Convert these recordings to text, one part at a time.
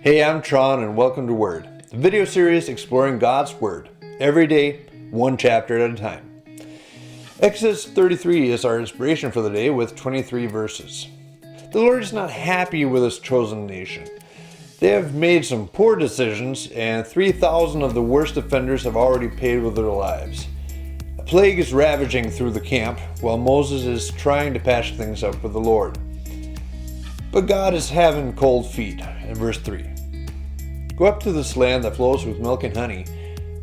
Hey, I'm Tron and welcome to Word, the video series exploring God's Word, every day, one chapter at a time. Exodus 33 is our inspiration for the day with 23 verses. The Lord is not happy with His chosen nation. They have made some poor decisions and 3,000 of the worst offenders have already paid with their lives. A plague is ravaging through the camp while Moses is trying to patch things up with the Lord. But God is having cold feet, in verse 3. Go up to this land that flows with milk and honey,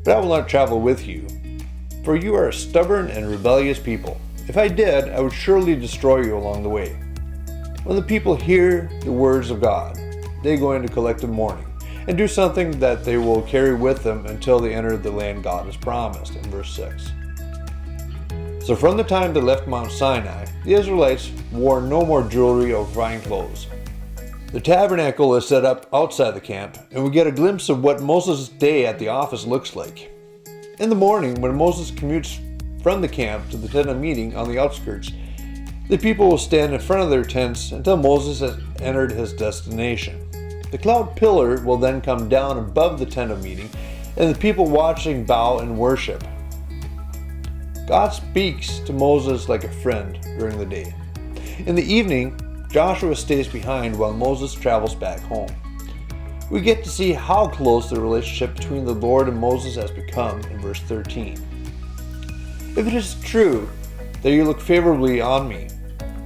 but I will not travel with you, for you are a stubborn and rebellious people. If I did, I would surely destroy you along the way. When the people hear the words of God, they go into collective mourning and do something that they will carry with them until they enter the land God has promised, in verse 6. So from the time they left Mount Sinai, the Israelites wore no more jewelry or fine clothes. The tabernacle is set up outside the camp, and we get a glimpse of what Moses' day at the office looks like. In the morning, when Moses commutes from the camp to the tent of meeting on the outskirts, the people will stand in front of their tents until Moses has entered his destination. The cloud pillar will then come down above the tent of meeting, and the people watching bow and worship. God speaks to Moses like a friend during the day. In the evening, Joshua stays behind while Moses travels back home. We get to see how close the relationship between the Lord and Moses has become in verse 13. If it is true that you look favorably on me,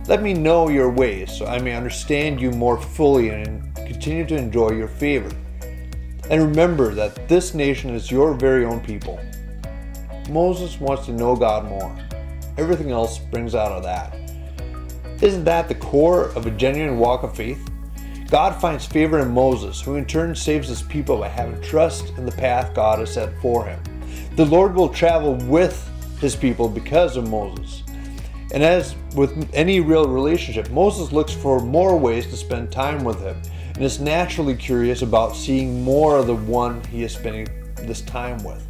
let me know your ways so I may understand you more fully and continue to enjoy your favor. And remember that this nation is your very own people. Moses wants to know God more. Everything else springs out of that. Isn't that the core of a genuine walk of faith? God finds favor in Moses, who in turn saves his people by having trust in the path God has set for him. The Lord will travel with his people because of Moses. And as with any real relationship, Moses looks for more ways to spend time with him and is naturally curious about seeing more of the one he is spending this time with.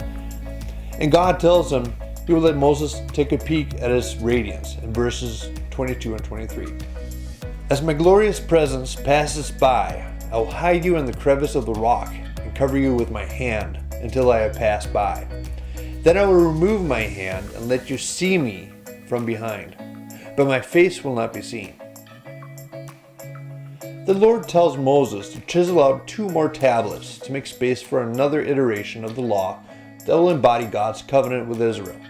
And God tells him he will let Moses take a peek at his radiance in verses 22 and 23. As my glorious presence passes by, I will hide you in the crevice of the rock and cover you with my hand until I have passed by. Then I will remove my hand and let you see me from behind, but my face will not be seen. The Lord tells Moses to chisel out 2 more tablets to make space for another iteration of the law that will embody God's covenant with Israel.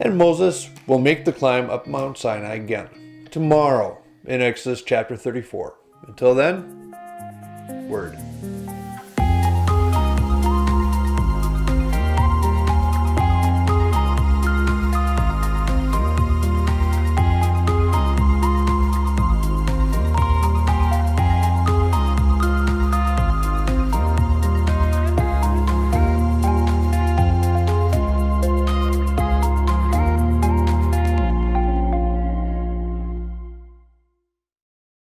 And Moses will make the climb up Mount Sinai again, tomorrow in Exodus chapter 34. Until then, Word.